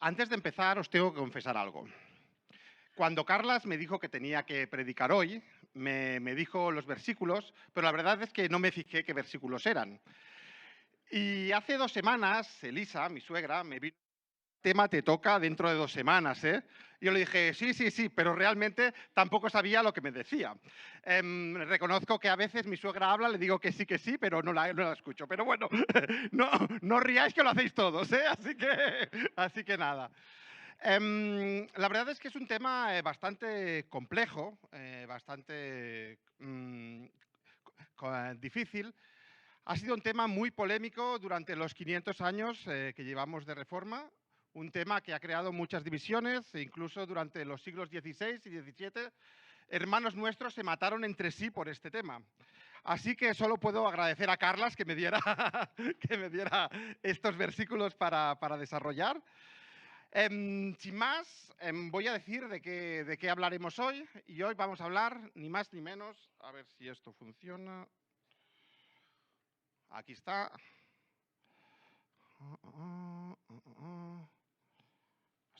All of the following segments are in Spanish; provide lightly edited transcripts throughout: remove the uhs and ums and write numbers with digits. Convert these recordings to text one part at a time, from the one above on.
Antes de empezar, os tengo que confesar algo. Cuando Carlas me dijo que tenía que predicar hoy, me dijo los versículos, pero la verdad es que no me fijé qué versículos eran. Y hace 2 semanas, Elisa, mi suegra, me vino, tema te toca dentro de 2 semanas, ¿eh? Yo le dije, sí, sí, sí, pero realmente tampoco sabía lo que me decía. Reconozco que a veces mi suegra habla, le digo que sí, pero no la escucho. Pero bueno, no riáis que lo hacéis todos, ¿eh? Así que nada. La verdad es que es un tema bastante complejo, bastante difícil. Ha sido un tema muy polémico durante los 500 años que llevamos de reforma, un tema que ha creado muchas divisiones, e incluso durante los siglos XVI y XVII, hermanos nuestros se mataron entre sí por este tema. Así que solo puedo agradecer a Carlas que me diera, que me diera estos versículos para desarrollar. Sin más, voy a decir de qué hablaremos hoy. Y hoy vamos a hablar, ni más ni menos, a ver si esto funciona. Aquí está.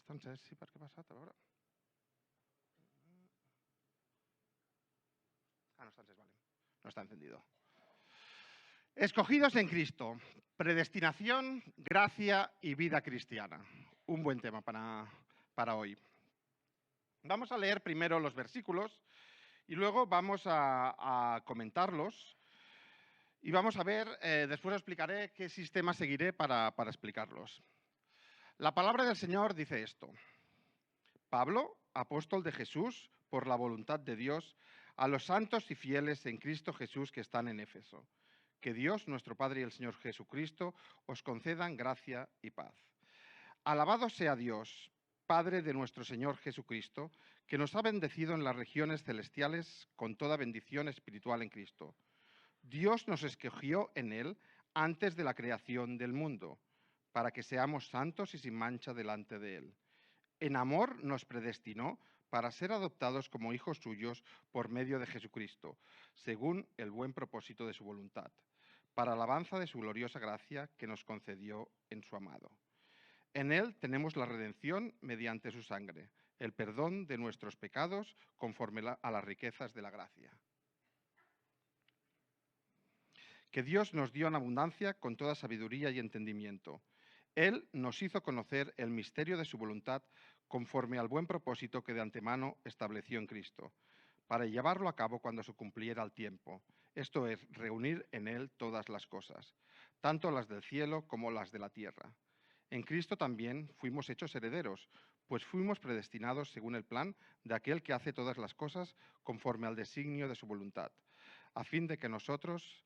Està encès, sí, per què ha passat? A veure. No está encès, vale. No está encendido. Escogidos en Cristo, predestinación, gracia y vida cristiana. Un buen tema para hoy. Vamos a leer primero los versículos y luego vamos a comentarlos. Y vamos a ver, después os explicaré qué sistema seguiré para explicarlos. La palabra del Señor dice esto. Pablo, apóstol de Jesús, por la voluntad de Dios, a los santos y fieles en Cristo Jesús que están en Éfeso. Que Dios, nuestro Padre y el Señor Jesucristo, os concedan gracia y paz. Alabado sea Dios, Padre de nuestro Señor Jesucristo, que nos ha bendecido en las regiones celestiales con toda bendición espiritual en Cristo. Dios nos escogió en Él antes de la creación del mundo, para que seamos santos y sin mancha delante de Él. En amor nos predestinó para ser adoptados como hijos suyos por medio de Jesucristo, según el buen propósito de su voluntad, para alabanza de su gloriosa gracia que nos concedió en su amado. En Él tenemos la redención mediante su sangre, el perdón de nuestros pecados conforme a las riquezas de la gracia, que Dios nos dio en abundancia con toda sabiduría y entendimiento. Él nos hizo conocer el misterio de su voluntad conforme al buen propósito que de antemano estableció en Cristo, para llevarlo a cabo cuando se cumpliera el tiempo, esto es, reunir en Él todas las cosas, tanto las del cielo como las de la tierra. En Cristo también fuimos hechos herederos, pues fuimos predestinados según el plan de aquel que hace todas las cosas conforme al designio de su voluntad, a fin de que nosotros,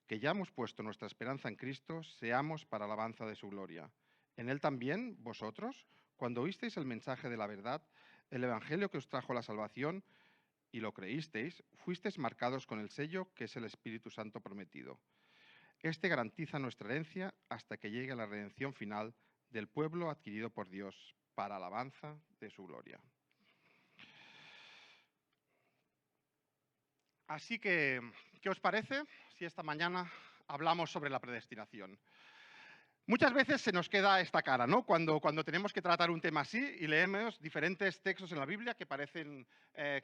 que ya hemos puesto nuestra esperanza en Cristo, seamos para alabanza de su gloria. En Él también, vosotros, cuando oísteis el mensaje de la verdad, el evangelio que os trajo la salvación, y lo creísteis, fuisteis marcados con el sello que es el Espíritu Santo prometido. Este garantiza nuestra herencia hasta que llegue la redención final del pueblo adquirido por Dios, para alabanza de su gloria. Así que, ¿qué os parece si esta mañana hablamos sobre la predestinación? Muchas veces se nos queda esta cara, ¿no? Cuando tenemos que tratar un tema así y leemos diferentes textos en la Biblia que parecen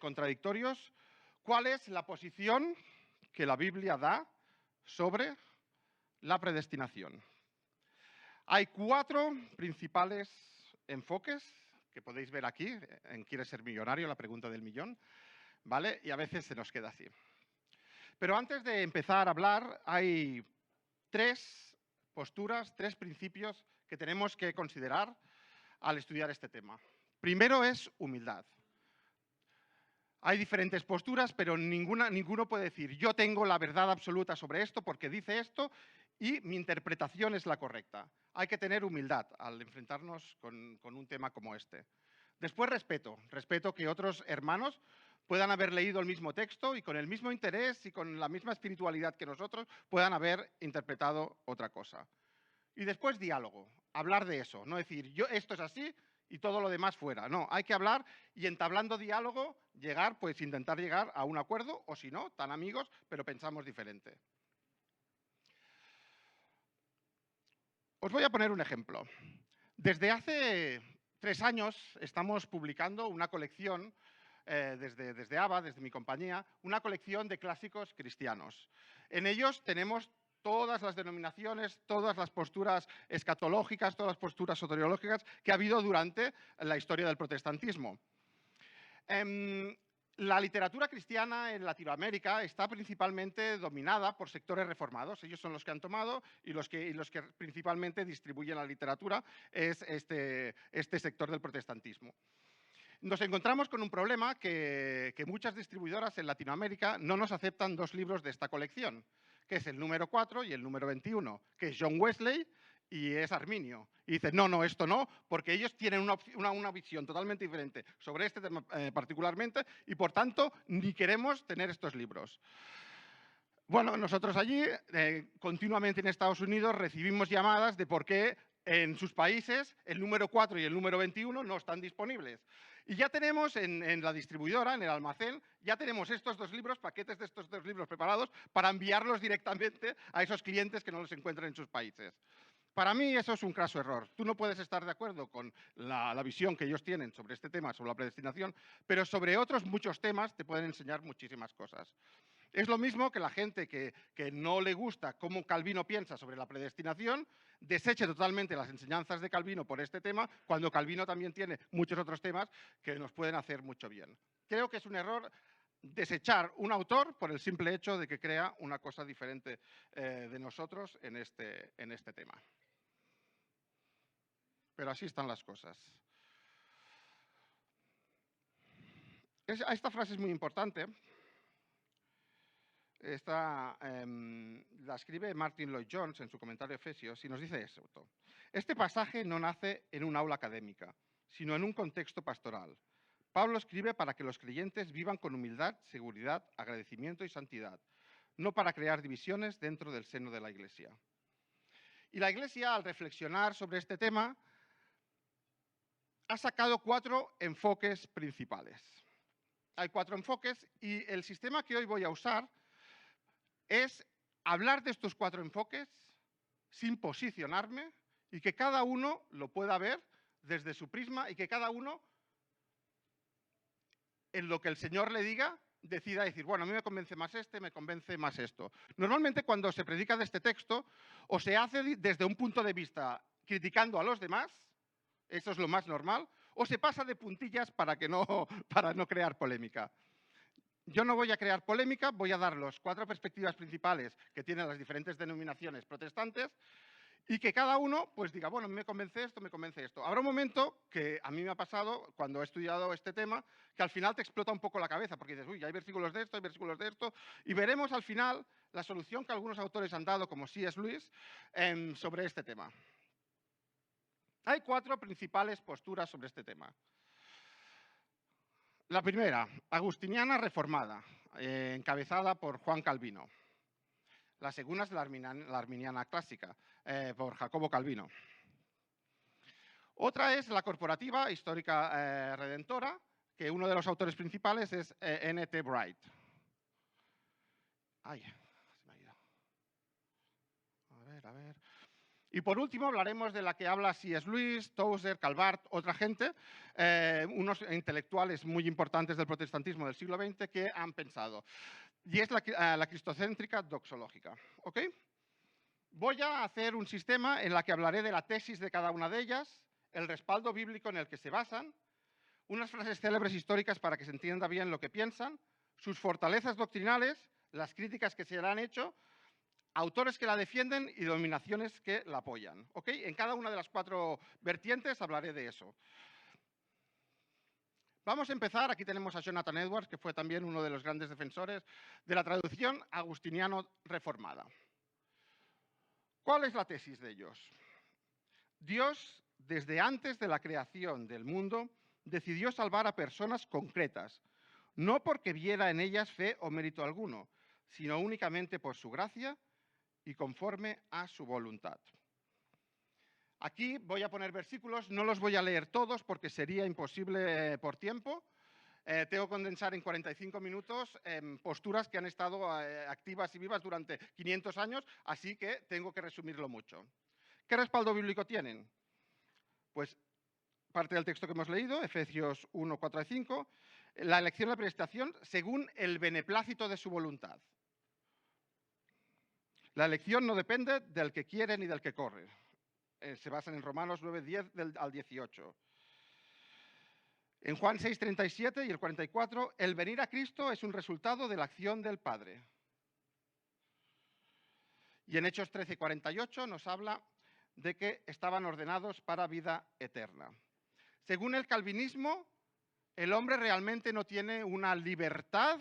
contradictorios. ¿Cuál es la posición que la Biblia da sobre la predestinación? Hay 4 principales enfoques que podéis ver aquí en ¿Quieres ser millonario? La pregunta del millón, ¿vale? Y a veces se nos queda así. Pero antes de empezar a hablar, hay 3 posturas, 3 principios que tenemos que considerar al estudiar este tema. Primero es humildad. Hay diferentes posturas, pero ninguno puede decir yo tengo la verdad absoluta sobre esto porque dice esto y mi interpretación es la correcta. Hay que tener humildad al enfrentarnos con un tema como este. Después respeto que otros hermanos puedan haber leído el mismo texto y con el mismo interés y con la misma espiritualidad que nosotros puedan haber interpretado otra cosa. Y después diálogo, hablar de eso, no decir yo esto es así y todo lo demás fuera. No, hay que hablar y entablando diálogo intentar llegar a un acuerdo o si no, tan amigos, pero pensamos diferente. Os voy a poner un ejemplo. Desde hace 3 años estamos publicando una colección, desde ABA, desde mi compañía, una colección de clásicos cristianos. En ellos tenemos todas las denominaciones, todas las posturas escatológicas, todas las posturas soteriológicas que ha habido durante la historia del protestantismo. La literatura cristiana en Latinoamérica está principalmente dominada por sectores reformados. Ellos son los que han tomado y los que principalmente distribuyen la literatura es este sector del protestantismo. Nos encontramos con un problema que muchas distribuidoras en Latinoamérica no nos aceptan 2 libros de esta colección, que es el número 4 y el número 21, que es John Wesley y es Arminio. Y dicen, no, esto no, porque ellos tienen una visión totalmente diferente sobre este tema particularmente y, por tanto, ni queremos tener estos libros. Bueno, nosotros allí, continuamente en Estados Unidos, recibimos llamadas de por qué en sus países el número 4 y el número 21 no están disponibles. Y ya tenemos en la distribuidora, en el almacén, ya tenemos estos 2 libros, paquetes de estos 2 libros preparados para enviarlos directamente a esos clientes que no los encuentran en sus países. Para mí eso es un craso error. Tú no puedes estar de acuerdo con la visión que ellos tienen sobre este tema, sobre la predestinación, pero sobre otros muchos temas te pueden enseñar muchísimas cosas. Es lo mismo que la gente que no le gusta cómo Calvino piensa sobre la predestinación, deseche totalmente las enseñanzas de Calvino por este tema, cuando Calvino también tiene muchos otros temas que nos pueden hacer mucho bien. Creo que es un error desechar un autor por el simple hecho de que crea una cosa diferente de nosotros en este tema. Pero así están las cosas. Esta frase es muy importante. La escribe Martin Lloyd-Jones en su comentario a Efesios y nos dice esto. Este pasaje no nace en un aula académica, sino en un contexto pastoral. Pablo escribe para que los creyentes vivan con humildad, seguridad, agradecimiento y santidad, no para crear divisiones dentro del seno de la Iglesia. Y la Iglesia, al reflexionar sobre este tema, ha sacado 4 enfoques principales. Hay 4 enfoques y el sistema que hoy voy a usar es hablar de estos 4 enfoques sin posicionarme y que cada uno lo pueda ver desde su prisma y que cada uno, en lo que el Señor le diga, decida decir, bueno, a mí me convence más me convence más esto. Normalmente cuando se predica de este texto, o se hace desde un punto de vista criticando a los demás, eso es lo más normal, o se pasa de puntillas para no crear polémica. Yo no voy a crear polémica, voy a dar las 4 perspectivas principales que tienen las diferentes denominaciones protestantes y que cada uno pues diga, bueno, me convence esto, me convence esto. Habrá un momento que a mí me ha pasado cuando he estudiado este tema que al final te explota un poco la cabeza porque dices, uy, hay versículos de esto, hay versículos de esto y veremos al final la solución que algunos autores han dado, como C.S. Lewis, sobre este tema. Hay 4 principales posturas sobre este tema. La primera, agustiniana reformada, encabezada por Juan Calvino. La segunda es la arminiana clásica, por Jacobo Calvino. Otra es la corporativa histórica redentora, que uno de los autores principales es N.T. Wright. Ay, se me ha ido. A ver. Y por último hablaremos de la que habla C.S. Lewis, Tozer, Calvert, otra gente, unos intelectuales muy importantes del protestantismo del siglo XX que han pensado. Y es la cristocéntrica doxológica. ¿Ok? Voy a hacer un sistema en el que hablaré de la tesis de cada una de ellas, el respaldo bíblico en el que se basan, unas frases célebres históricas para que se entienda bien lo que piensan, sus fortalezas doctrinales, las críticas que se le han hecho, autores que la defienden y denominaciones que la apoyan. ¿Ok? En cada una de las 4 vertientes hablaré de eso. Vamos a empezar, aquí tenemos a Jonathan Edwards, que fue también uno de los grandes defensores de la traducción agustiniano reformada. ¿Cuál es la tesis de ellos? Dios, desde antes de la creación del mundo, decidió salvar a personas concretas, no porque viera en ellas fe o mérito alguno, sino únicamente por su gracia y conforme a su voluntad. Aquí voy a poner versículos, no los voy a leer todos porque sería imposible por tiempo. Tengo que condensar en 45 minutos posturas que han estado activas y vivas durante 500 años, así que tengo que resumirlo mucho. ¿Qué respaldo bíblico tienen? Pues parte del texto que hemos leído, Efesios 1, 4 a 5, la elección de la predestinación según el beneplácito de su voluntad. La elección no depende del que quiere ni del que corre. Se basan en Romanos 9, 10 al 18. En Juan 6, 37 y el 44, el venir a Cristo es un resultado de la acción del Padre. Y en Hechos 13, 48 nos habla de que estaban ordenados para vida eterna. Según el calvinismo, el hombre realmente no tiene una libertad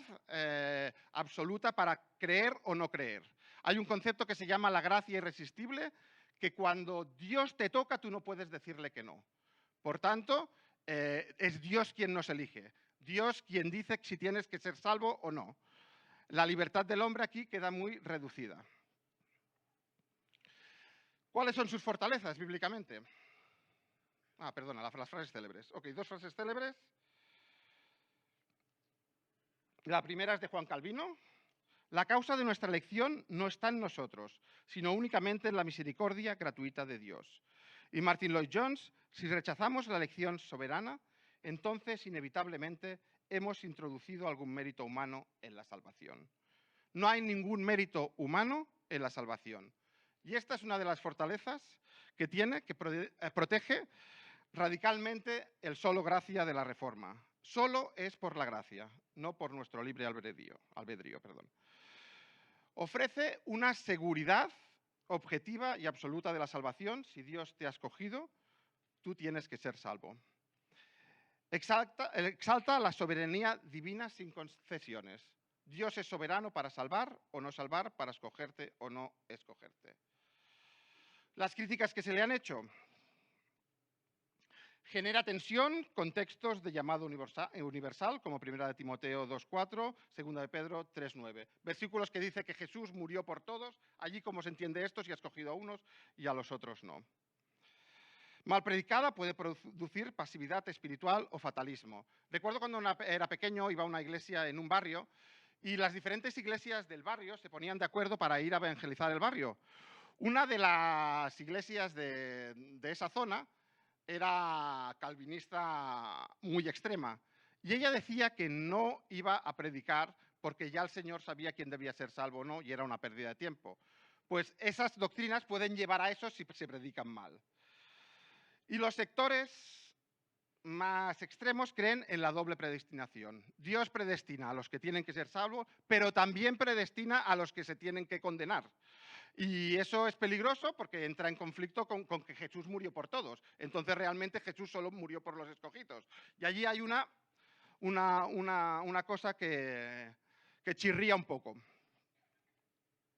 absoluta para creer o no creer. Hay un concepto que se llama la gracia irresistible, que cuando Dios te toca, tú no puedes decirle que no. Por tanto, es Dios quien nos elige. Dios quien dice si tienes que ser salvo o no. La libertad del hombre aquí queda muy reducida. ¿Cuáles son sus fortalezas bíblicamente? Perdona, las frases célebres. Ok, 2 frases célebres. La primera es de Juan Calvino. La causa de nuestra elección no está en nosotros, sino únicamente en la misericordia gratuita de Dios. Y Martin Lloyd-Jones, si rechazamos la elección soberana, entonces inevitablemente hemos introducido algún mérito humano en la salvación. No hay ningún mérito humano en la salvación. Y esta es una de las fortalezas que tiene, que protege radicalmente el solo gracia de la Reforma. Solo es por la gracia, no por nuestro libre albedrío. Ofrece una seguridad objetiva y absoluta de la salvación. Si Dios te ha escogido, tú tienes que ser salvo. Exalta la soberanía divina sin concesiones. Dios es soberano para salvar o no salvar, para escogerte o no escogerte. Las críticas que se le han hecho. Genera tensión con textos de llamado universal, como 1 de Timoteo 2.4, 2 de Pedro 3.9. Versículos que dice que Jesús murió por todos, allí como se entiende esto, si ha escogido a unos y a los otros no. Mal predicada puede producir pasividad espiritual o fatalismo. Recuerdo cuando era pequeño, iba a una iglesia en un barrio y las diferentes iglesias del barrio se ponían de acuerdo para ir a evangelizar el barrio. Una de las iglesias de esa zona era calvinista muy extrema. Y ella decía que no iba a predicar porque ya el Señor sabía quién debía ser salvo o no y era una pérdida de tiempo. Pues esas doctrinas pueden llevar a eso si se predican mal. Y los sectores más extremos creen en la doble predestinación. Dios predestina a los que tienen que ser salvos, pero también predestina a los que se tienen que condenar. Y eso es peligroso porque entra en conflicto con que Jesús murió por todos. Entonces realmente Jesús solo murió por los escogidos. Y allí hay una cosa que chirría un poco.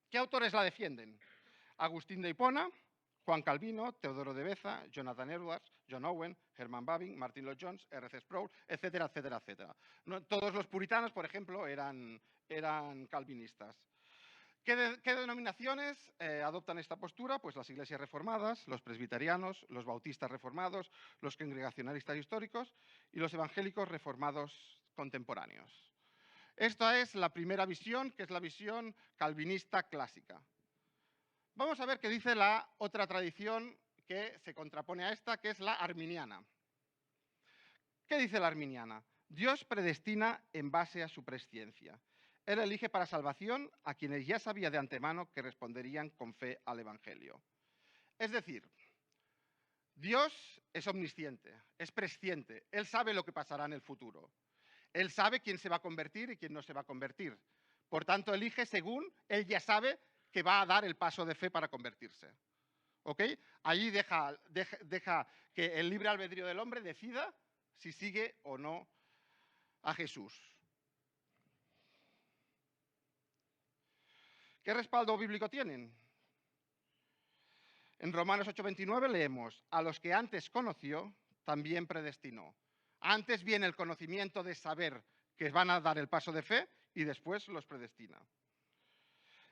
¿Qué autores la defienden? Agustín de Hipona, Juan Calvino, Teodoro de Beza, Jonathan Edwards, John Owen, Herman Babbing, Martin Lloyd-Jones, R.C. Sproul, etcétera, etcétera, etcétera. No, todos los puritanos, por ejemplo, eran calvinistas. ¿Qué denominaciones adoptan esta postura? Pues las iglesias reformadas, los presbiterianos, los bautistas reformados, los congregacionalistas históricos y los evangélicos reformados contemporáneos. Esta es la primera visión, que es la visión calvinista clásica. Vamos a ver qué dice la otra tradición que se contrapone a esta, que es la arminiana. ¿Qué dice la arminiana? Dios predestina en base a su presciencia. Él elige para salvación a quienes ya sabía de antemano que responderían con fe al Evangelio. Es decir, Dios es omnisciente, es presciente. Él sabe lo que pasará en el futuro. Él sabe quién se va a convertir y quién no se va a convertir. Por tanto, elige según él ya sabe que va a dar el paso de fe para convertirse. ¿Ok? Allí deja que el libre albedrío del hombre decida si sigue o no a Jesús. ¿Qué respaldo bíblico tienen? En Romanos 8:29 leemos, a los que antes conoció, también predestinó. Antes viene el conocimiento de saber que van a dar el paso de fe y después los predestina.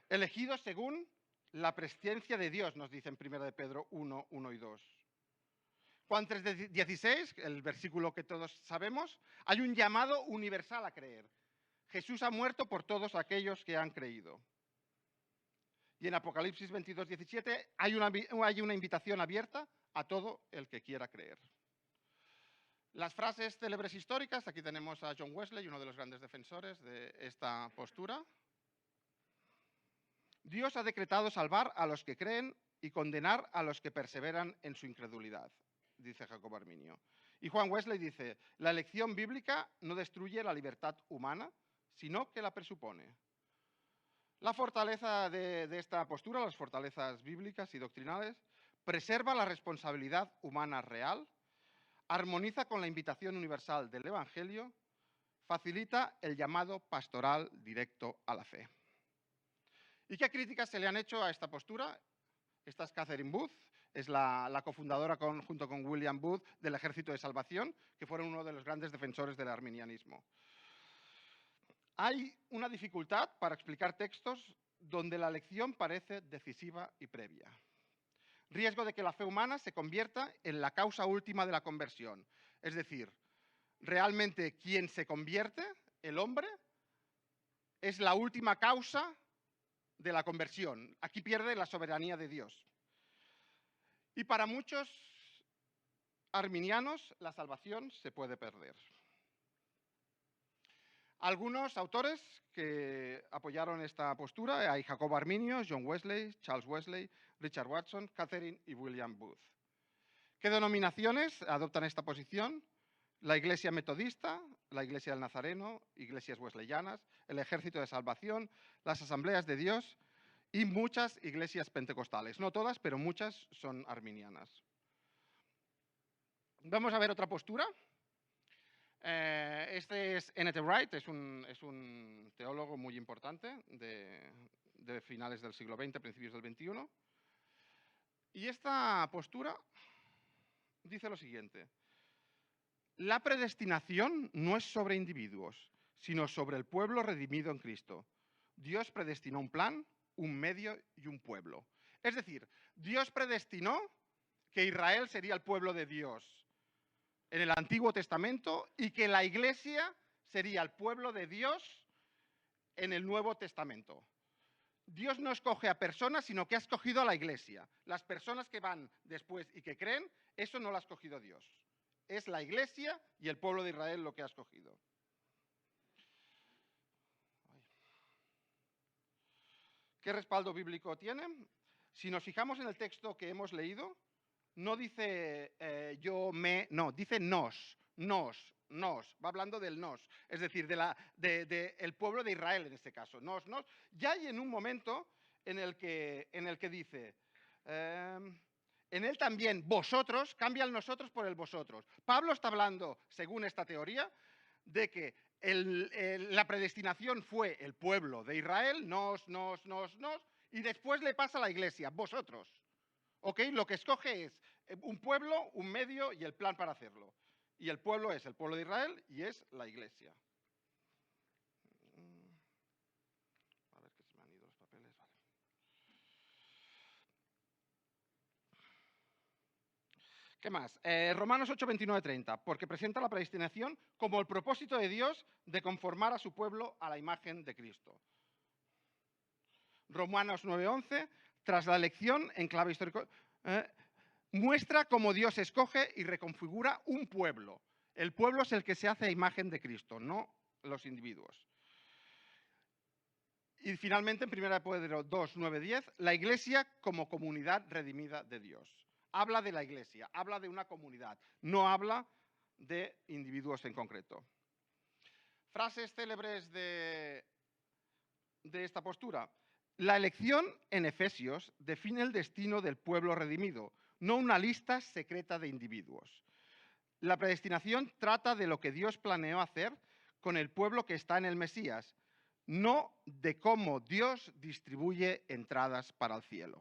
Elegidos según la presciencia de Dios, nos dice en 1 de Pedro 1, 1 y 2. Juan 3:16, el versículo que todos sabemos, hay un llamado universal a creer. Jesús ha muerto por todos aquellos que han creído. Y en Apocalipsis 22:17 hay una invitación abierta a todo el que quiera creer. Las frases célebres históricas, aquí tenemos a John Wesley, uno de los grandes defensores de esta postura. Dios ha decretado salvar a los que creen y condenar a los que perseveran en su incredulidad, dice Jacobo Arminio. Y Juan Wesley dice, la elección bíblica no destruye la libertad humana, sino que la presupone. La fortaleza de esta postura, las fortalezas bíblicas y doctrinales, preserva la responsabilidad humana real, armoniza con la invitación universal del Evangelio, facilita el llamado pastoral directo a la fe. ¿Y qué críticas se le han hecho a esta postura? Esta es Catherine Booth, es la cofundadora junto con William Booth del Ejército de Salvación, que fueron uno de los grandes defensores del arminianismo. Hay una dificultad para explicar textos donde la elección parece decisiva y previa. Riesgo de que la fe humana se convierta en la causa última de la conversión. Es decir, realmente quien se convierte, el hombre, es la última causa de la conversión. Aquí pierde la soberanía de Dios. Y para muchos arminianos la salvación se puede perder. Algunos autores que apoyaron esta postura, hay Jacobo Arminio, John Wesley, Charles Wesley, Richard Watson, Catherine y William Booth. ¿Qué denominaciones adoptan esta posición? La Iglesia Metodista, la Iglesia del Nazareno, iglesias wesleyanas, el Ejército de Salvación, las Asambleas de Dios y muchas iglesias pentecostales. No todas, pero muchas son arminianas. Vamos a ver otra postura. Este es N.T. Wright, es un teólogo muy importante de finales del siglo XX, principios del XXI. Y esta postura dice lo siguiente. La predestinación no es sobre individuos, sino sobre el pueblo redimido en Cristo. Dios predestinó un plan, un medio y un pueblo. Es decir, Dios predestinó que Israel sería el pueblo de Dios en el Antiguo Testamento y que la Iglesia sería el pueblo de Dios en el Nuevo Testamento. Dios no escoge a personas, sino que ha escogido a la Iglesia. Las personas que van después y que creen, eso no lo ha escogido Dios. Es la Iglesia y el pueblo de Israel lo que ha escogido. ¿Qué respaldo bíblico tiene? Si nos fijamos en el texto que hemos leído, no dice no, dice nos. Va hablando del nos, es decir, el pueblo de Israel en este caso. Nos. Ya hay en un momento en el que dice, en él también vosotros, cambia el nosotros por el vosotros. Pablo está hablando, según esta teoría, de que la predestinación fue el pueblo de Israel, nos, y después le pasa a la iglesia, vosotros. ¿Ok? Lo que escoge es un pueblo, un medio y el plan para hacerlo. Y el pueblo es el pueblo de Israel y es la iglesia. A ver que se me han ido los papeles. Vale. ¿Qué más? Romanos 8, 29, 30. Porque presenta la predestinación como el propósito de Dios de conformar a su pueblo a la imagen de Cristo. Romanos 9, 11. Tras la elección en clave histórico, muestra cómo Dios escoge y reconfigura un pueblo. El pueblo es el que se hace a imagen de Cristo, no los individuos. Y finalmente, en 1 Pedro 2, 9, 10, la iglesia como comunidad redimida de Dios. Habla de la iglesia, habla de una comunidad, no habla de individuos en concreto. Frases célebres de esta postura. La elección en Efesios define el destino del pueblo redimido, no una lista secreta de individuos. La predestinación trata de lo que Dios planeó hacer con el pueblo que está en el Mesías, no de cómo Dios distribuye entradas para el cielo.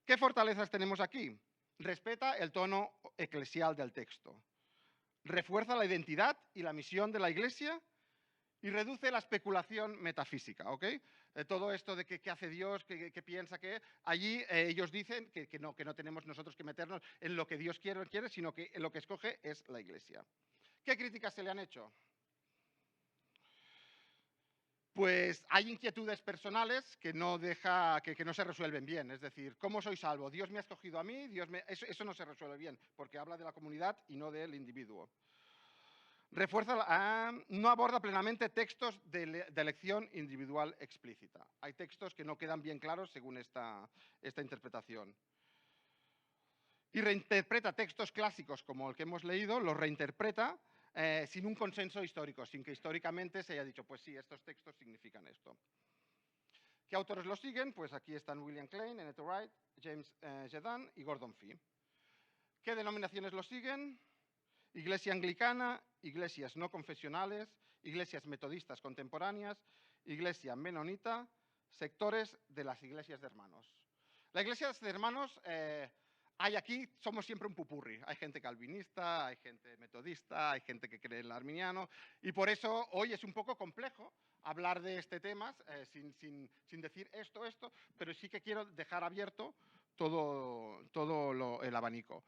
¿Qué fortalezas tenemos aquí? Respeta el tono eclesial del texto. Refuerza la identidad y la misión de la Iglesia y reduce la especulación metafísica, ¿ok? Todo esto de qué hace Dios, qué piensa que... Allí ellos dicen que no tenemos nosotros que meternos en lo que Dios quiere, sino que lo que escoge es la Iglesia. ¿Qué críticas se le han hecho? pues hay inquietudes personales que no, que no se resuelven bien. Es decir, ¿cómo soy salvo? ¿Dios me ha escogido a mí? Eso no se resuelve bien, porque habla de la comunidad y no del individuo. No aborda plenamente textos de elección individual explícita. Hay textos que no quedan bien claros según esta interpretación. Y reinterpreta textos clásicos como el que hemos leído, los reinterpreta sin un consenso histórico, sin que históricamente se haya dicho, pues sí, estos textos significan esto. ¿Qué autores lo siguen? Pues aquí están William Klein, Annette Wright, James Jedan y Gordon Fee. ¿Qué denominaciones lo siguen? Iglesia anglicana, iglesias no confesionales, iglesias metodistas contemporáneas, iglesia menonita, sectores de las iglesias de hermanos. Las iglesias de hermanos, hay aquí, somos siempre un pupurri. Hay gente calvinista, hay gente metodista, hay gente que cree en el arminiano, y por eso hoy es un poco complejo hablar de este tema sin decir esto, pero sí que quiero dejar abierto todo el abanico.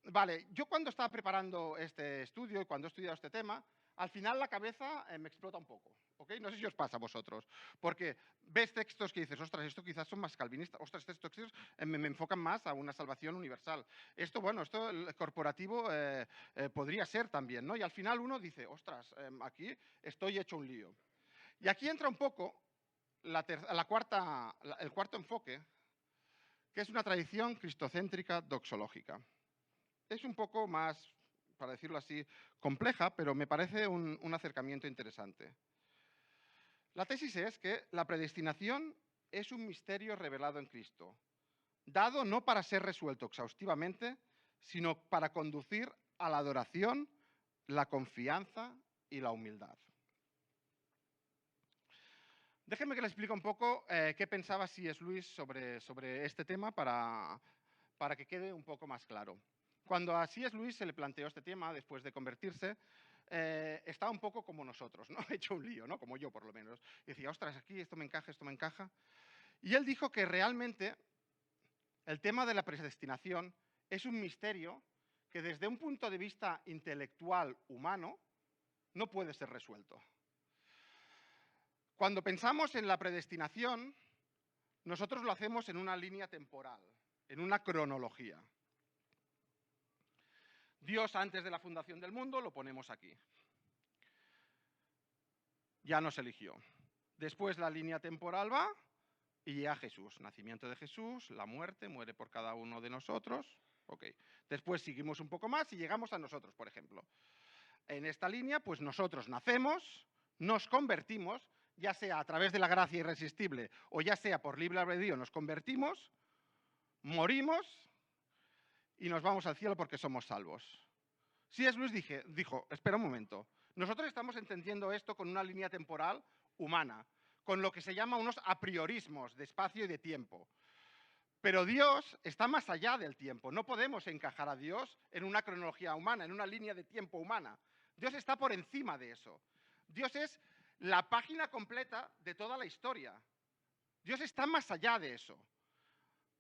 Vale, yo cuando estaba preparando este estudio y cuando he estudiado este tema, al final la cabeza me explota un poco, ¿ok? No sé si os pasa a vosotros, porque ves textos que dices, ostras, esto quizás son más calvinistas, ostras, estos textos me enfocan más a una salvación universal. Esto, bueno, esto el corporativo podría ser también, ¿no? Y al final uno dice, ostras, aquí estoy hecho un lío. Y aquí entra un poco el cuarto enfoque, que es una tradición cristocéntrica doxológica. Es un poco más, para decirlo así, compleja, pero me parece un acercamiento interesante. La tesis es que la predestinación es un misterio revelado en Cristo, dado no para ser resuelto exhaustivamente, sino para conducir a la adoración, la confianza y la humildad. Déjenme que les explique un poco qué pensaba C.S. Lewis sobre este tema para que quede un poco más claro. Cuando a C.S. Lewis se le planteó este tema, después de convertirse, estaba un poco como nosotros, ¿no? Hecho un lío, ¿no? Como yo, por lo menos. Y decía, ostras, aquí esto me encaja, esto me encaja. Y él dijo que realmente el tema de la predestinación es un misterio que desde un punto de vista intelectual humano no puede ser resuelto. Cuando pensamos en la predestinación, nosotros lo hacemos en una línea temporal, en una cronología. Dios antes de la fundación del mundo lo ponemos aquí. Ya nos eligió. Después la línea temporal va y llega Jesús. Nacimiento de Jesús, la muerte, muere por cada uno de nosotros. Okay. Después seguimos un poco más y llegamos a nosotros, por ejemplo. En esta línea, pues nosotros nacemos, nos convertimos, ya sea a través de la gracia irresistible o ya sea por libre albedrío, nos convertimos, morimos y nos vamos al cielo porque somos salvos. C.S. Lewis dijo, espera un momento, nosotros estamos entendiendo esto con una línea temporal humana, con lo que se llama unos apriorismos de espacio y de tiempo. Pero Dios está más allá del tiempo. No podemos encajar a Dios en una cronología humana, en una línea de tiempo humana. Dios está por encima de eso. Dios es la página completa de toda la historia. Dios está más allá de eso.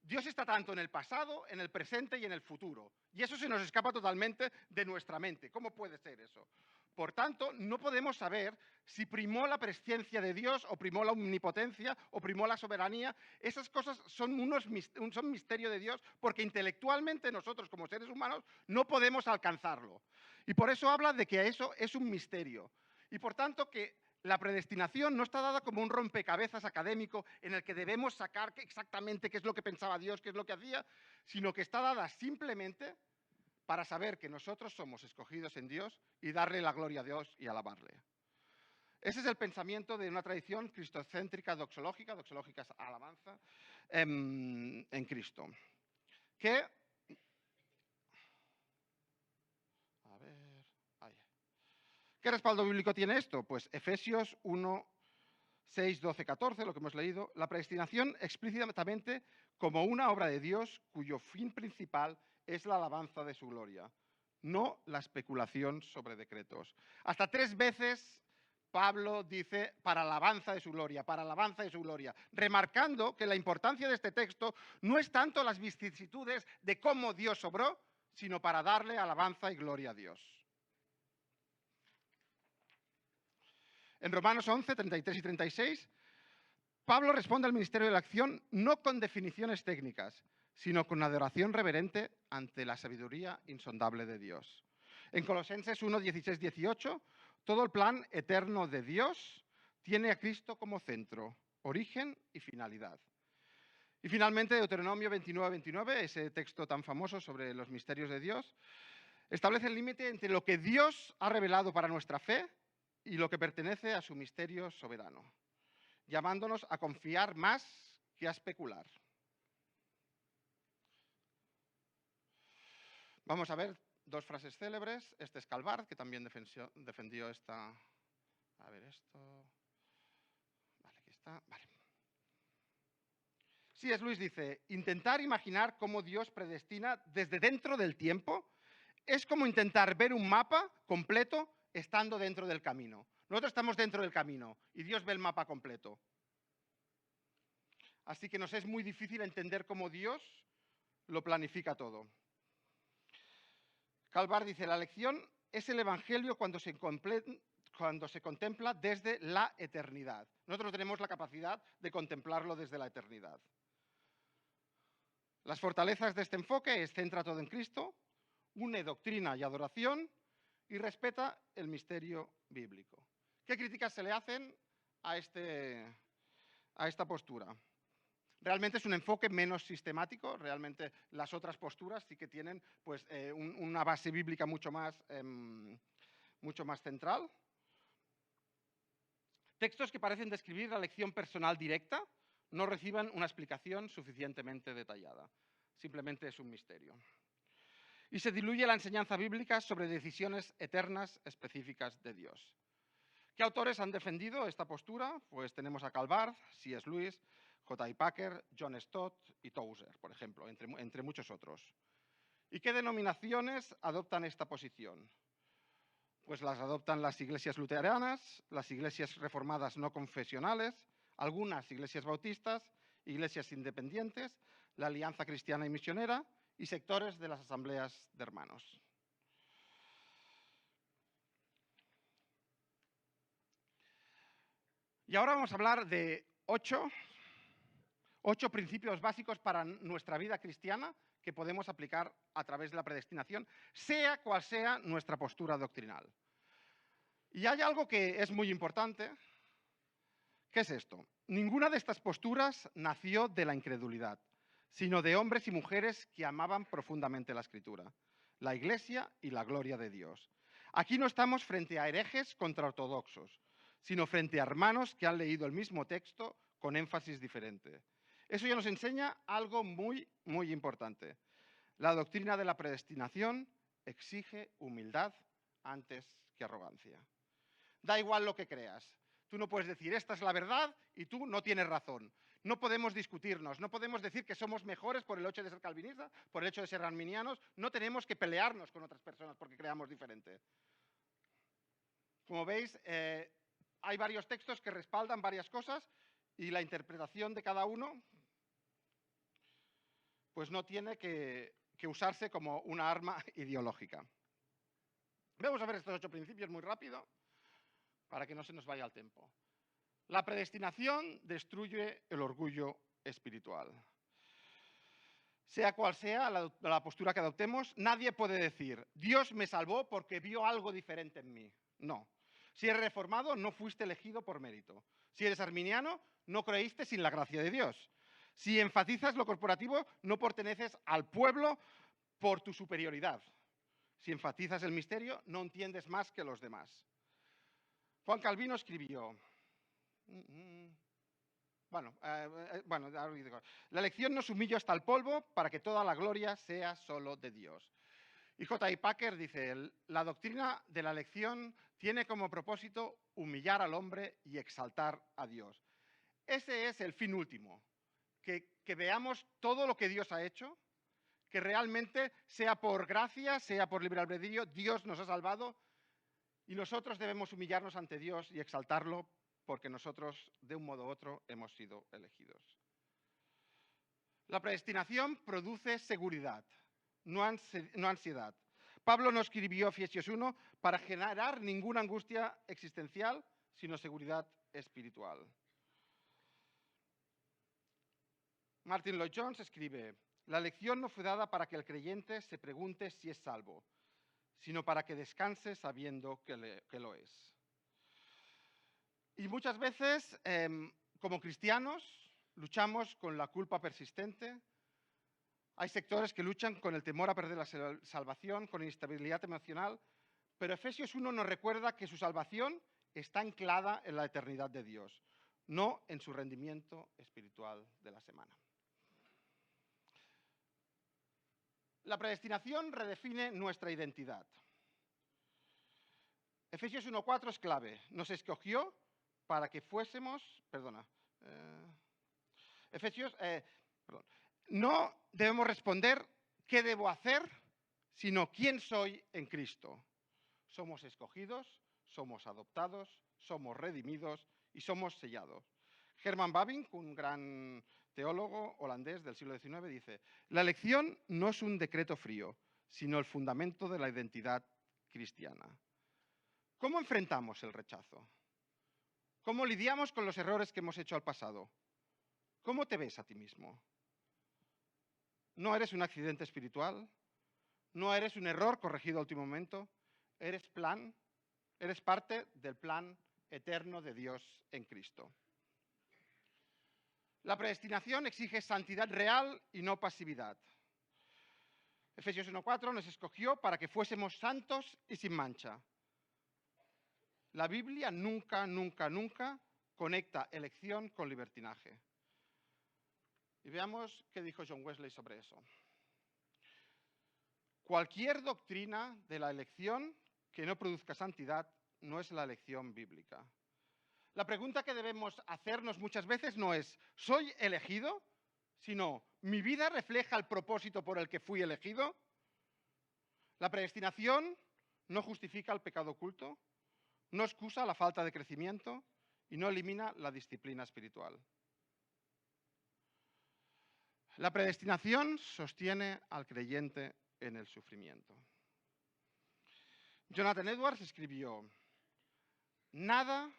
Dios está tanto en el pasado, en el presente y en el futuro. Y eso se nos escapa totalmente de nuestra mente. ¿Cómo puede ser eso? Por tanto, no podemos saber si primó la presencia de Dios o primó la omnipotencia o primó la soberanía. Esas cosas son misterio de Dios porque intelectualmente nosotros como seres humanos no podemos alcanzarlo. Y por eso habla de que eso es un misterio. Y por tanto que la predestinación no está dada como un rompecabezas académico en el que debemos sacar exactamente qué es lo que pensaba Dios, qué es lo que hacía, sino que está dada simplemente para saber que nosotros somos escogidos en Dios y darle la gloria a Dios y alabarle. Ese es el pensamiento de una tradición cristocéntrica doxológica es alabanza, en Cristo. Que, a ver, ¿qué respaldo bíblico tiene esto? Pues Efesios 1, 6, 12, 14, lo que hemos leído, la predestinación explícitamente como una obra de Dios cuyo fin principal es la alabanza de su gloria, no la especulación sobre decretos. Hasta 3 veces Pablo dice para alabanza de su gloria, para alabanza de su gloria, remarcando que la importancia de este texto no es tanto las vicisitudes de cómo Dios obró, sino para darle alabanza y gloria a Dios. En Romanos 11, 33 y 36, Pablo responde al ministerio de la acción no con definiciones técnicas, sino con adoración reverente ante la sabiduría insondable de Dios. En Colosenses 1, 16, 18, todo el plan eterno de Dios tiene a Cristo como centro, origen y finalidad. Y finalmente, Deuteronomio 29, 29, ese texto tan famoso sobre los misterios de Dios, establece el límite entre lo que Dios ha revelado para nuestra fe y lo que pertenece a su misterio soberano, llamándonos a confiar más que a especular. Vamos a ver dos frases célebres. Este es Calvard, que también defendió esta... A ver esto... Vale, aquí está. Vale. C.S. Lewis dice, intentar imaginar cómo Dios predestina desde dentro del tiempo es como intentar ver un mapa completo estando dentro del camino. Nosotros estamos dentro del camino y Dios ve el mapa completo. Así que nos es muy difícil entender cómo Dios lo planifica todo. Calvard dice, la lección es el Evangelio cuando se contempla desde la eternidad. Nosotros tenemos la capacidad de contemplarlo desde la eternidad. Las fortalezas de este enfoque es centra todo en Cristo, une doctrina y adoración y respeta el misterio bíblico. ¿Qué críticas se le hacen a esta postura? Realmente es un enfoque menos sistemático, realmente las otras posturas sí que tienen pues, una base bíblica mucho más central. Textos que parecen describir la lección personal directa no reciban una explicación suficientemente detallada. Simplemente es un misterio. Y se diluye la enseñanza bíblica sobre decisiones eternas específicas de Dios. ¿Qué autores han defendido esta postura? Pues tenemos a Calvard, C.S. Lewis, J.I. Packer, John Stott y Tozer, por ejemplo, entre muchos otros. ¿Y qué denominaciones adoptan esta posición? Pues las adoptan las iglesias luteranas, las iglesias reformadas no confesionales, algunas iglesias bautistas, iglesias independientes, la Alianza Cristiana y Misionera y sectores de las asambleas de hermanos. Y ahora vamos a hablar de ocho principios básicos para nuestra vida cristiana que podemos aplicar a través de la predestinación, sea cual sea nuestra postura doctrinal. Y hay algo que es muy importante. ¿Qué es esto? Ninguna de estas posturas nació de la incredulidad, sino de hombres y mujeres que amaban profundamente la Escritura, la Iglesia y la gloria de Dios. Aquí no estamos frente a herejes contra ortodoxos, sino frente a hermanos que han leído el mismo texto con énfasis diferente. Eso ya nos enseña algo muy, muy importante. La doctrina de la predestinación exige humildad antes que arrogancia. Da igual lo que creas. Tú no puedes decir, esta es la verdad y tú no tienes razón. No podemos discutirnos, no podemos decir que somos mejores por el hecho de ser calvinistas, por el hecho de ser arminianos. No tenemos que pelearnos con otras personas porque creamos diferente. Como veis, hay varios textos que respaldan varias cosas y la interpretación de cada uno pues no tiene que usarse como una arma ideológica. Vamos a ver estos 8 principios muy rápido para que no se nos vaya el tiempo. La predestinación destruye el orgullo espiritual. Sea cual sea la postura que adoptemos, nadie puede decir, Dios me salvó porque vio algo diferente en mí. No. Si eres reformado, no fuiste elegido por mérito. Si eres arminiano, no creíste sin la gracia de Dios. Si enfatizas lo corporativo, no perteneces al pueblo por tu superioridad. Si enfatizas el misterio, no entiendes más que los demás. Juan Calvino escribió, la elección nos humilla hasta el polvo para que toda la gloria sea solo de Dios. Y J.I. Packer dice, la doctrina de la elección tiene como propósito humillar al hombre y exaltar a Dios. Ese es el fin último, que veamos todo lo que Dios ha hecho, que realmente sea por gracia, sea por libre albedrío, Dios nos ha salvado y nosotros debemos humillarnos ante Dios y exaltarlo porque nosotros, de un modo u otro, hemos sido elegidos. La predestinación produce seguridad, no ansiedad. Pablo no escribió Efesios 1 para generar ninguna angustia existencial, sino seguridad espiritual. Martin Lloyd-Jones escribe: la elección no fue dada para que el creyente se pregunte si es salvo, sino para que descanse sabiendo que lo es. Y muchas veces, como cristianos, luchamos con la culpa persistente. Hay sectores que luchan con el temor a perder la salvación, con inestabilidad emocional, pero Efesios 1 nos recuerda que su salvación está anclada en la eternidad de Dios, no en su rendimiento espiritual de la semana. La predestinación redefine nuestra identidad. Efesios 1:4 es clave. Nos escogió para que fuésemos, no debemos responder qué debo hacer, sino quién soy en Cristo. Somos escogidos, somos adoptados, somos redimidos y somos sellados. Herman Bavinck, un gran teólogo holandés del siglo XIX, dice: la elección no es un decreto frío, sino el fundamento de la identidad cristiana. ¿Cómo enfrentamos el rechazo? ¿Cómo lidiamos con los errores que hemos hecho al pasado? ¿Cómo te ves a ti mismo? ¿No eres un accidente espiritual? ¿No eres un error corregido a último momento? ¿Eres parte del plan eterno de Dios en Cristo? La predestinación exige santidad real y no pasividad. Efesios 1:4 nos escogió para que fuésemos santos y sin mancha. La Biblia nunca, nunca, nunca conecta elección con libertinaje. Y veamos qué dijo John Wesley sobre eso. Cualquier doctrina de la elección que no produzca santidad no es la elección bíblica. La pregunta que debemos hacernos muchas veces no es ¿soy elegido?, sino ¿mi vida refleja el propósito por el que fui elegido? La predestinación no justifica el pecado oculto, no excusa la falta de crecimiento y no elimina la disciplina espiritual. La predestinación sostiene al creyente en el sufrimiento. Jonathan Edwards escribió: nada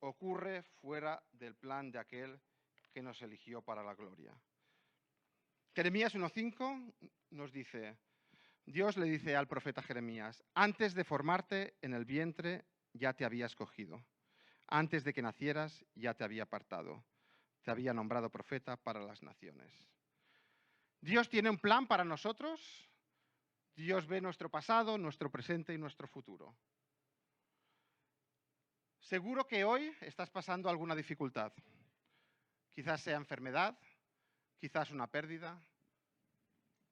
ocurre fuera del plan de aquel que nos eligió para la gloria. Jeremías 1:5 nos dice, Dios le dice al profeta Jeremías: antes de formarte en el vientre ya te había escogido, antes de que nacieras ya te había apartado, te había nombrado profeta para las naciones. Dios tiene un plan para nosotros. Dios ve nuestro pasado, nuestro presente y nuestro futuro. Seguro que hoy estás pasando alguna dificultad. Quizás sea enfermedad, quizás una pérdida,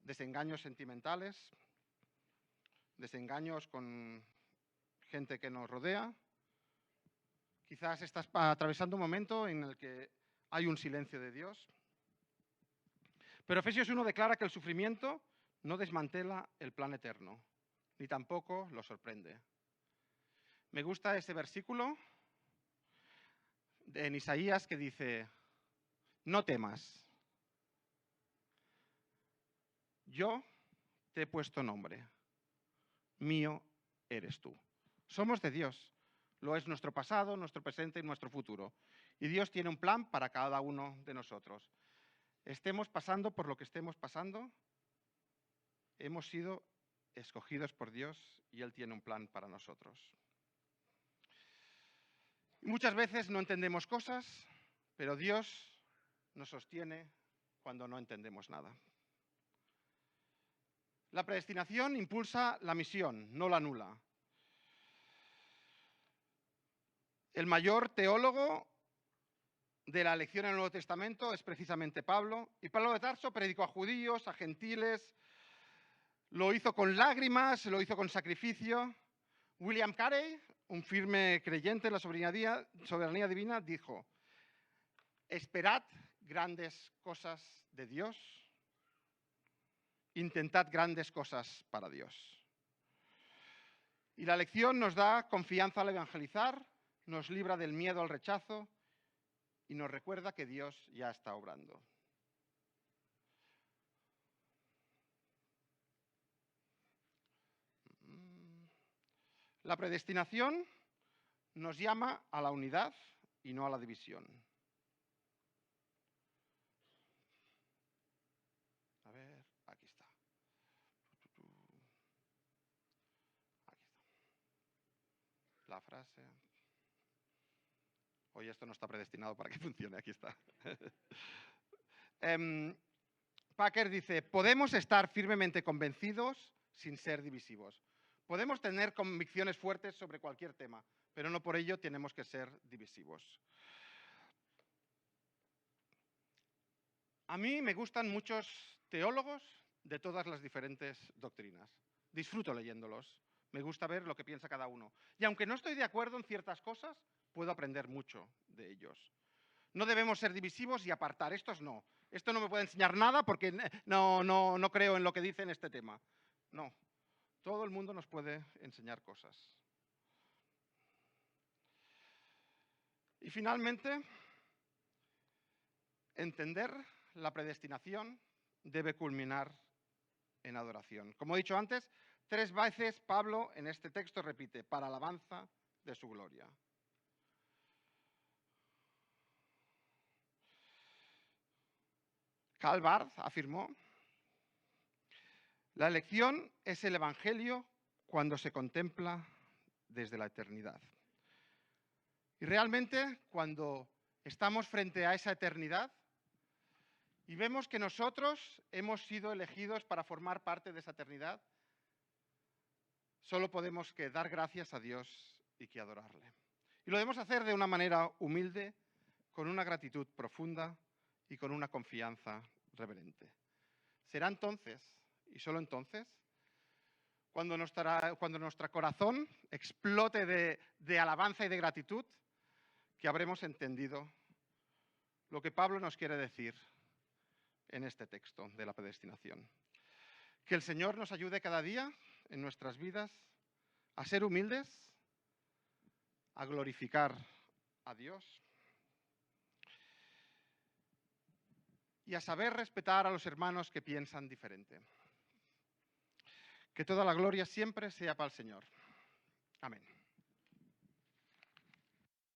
desengaños sentimentales, desengaños con gente que nos rodea. Quizás estás atravesando un momento en el que hay un silencio de Dios. Pero Efesios 1 declara que el sufrimiento no desmantela el plan eterno, ni tampoco lo sorprende. Me gusta ese versículo en Isaías que dice: no temas, yo te he puesto nombre, mío eres tú. Somos de Dios, lo es nuestro pasado, nuestro presente y nuestro futuro. Y Dios tiene un plan para cada uno de nosotros. Estemos pasando por lo que estemos pasando, hemos sido escogidos por Dios y Él tiene un plan para nosotros. Y muchas veces no entendemos cosas, pero Dios nos sostiene cuando no entendemos nada. La predestinación impulsa la misión, no la anula. El mayor teólogo de la elección en el Nuevo Testamento es precisamente Pablo. Y Pablo de Tarso predicó a judíos, a gentiles, lo hizo con lágrimas, lo hizo con sacrificio. William Carey, un firme creyente en la soberanía divina, dijo: esperad grandes cosas de Dios, intentad grandes cosas para Dios. Y la elección nos da confianza al evangelizar, nos libra del miedo al rechazo y nos recuerda que Dios ya está obrando. La predestinación nos llama a la unidad y no a la división. A ver, aquí está. Aquí está. La frase. Oye, esto no está predestinado para que funcione, aquí está. Packer dice, podemos estar firmemente convencidos sin ser divisivos. Podemos tener convicciones fuertes sobre cualquier tema, pero no por ello tenemos que ser divisivos. A mí me gustan muchos teólogos de todas las diferentes doctrinas. Disfruto leyéndolos. Me gusta ver lo que piensa cada uno. Y aunque no estoy de acuerdo en ciertas cosas, puedo aprender mucho de ellos. No debemos ser divisivos y apartar. Estos no. Esto no me puede enseñar nada porque no creo en lo que dice en este tema. No. Todo el mundo nos puede enseñar cosas. Y finalmente, entender la predestinación debe culminar en adoración. Como he dicho antes, 3 veces Pablo en este texto repite, para alabanza de su gloria. Karl Barth afirmó, la elección es el evangelio cuando se contempla desde la eternidad. Y realmente cuando estamos frente a esa eternidad y vemos que nosotros hemos sido elegidos para formar parte de esa eternidad, solo podemos que dar gracias a Dios y que adorarle. Y lo debemos hacer de una manera humilde, con una gratitud profunda y con una confianza reverente. Será entonces, y solo entonces, cuando nuestro corazón explote de alabanza y de gratitud, que habremos entendido lo que Pablo nos quiere decir en este texto de la predestinación. Que el Señor nos ayude cada día en nuestras vidas a ser humildes, a glorificar a Dios y a saber respetar a los hermanos que piensan diferente. Que toda la gloria siempre sea para el Señor. Amén.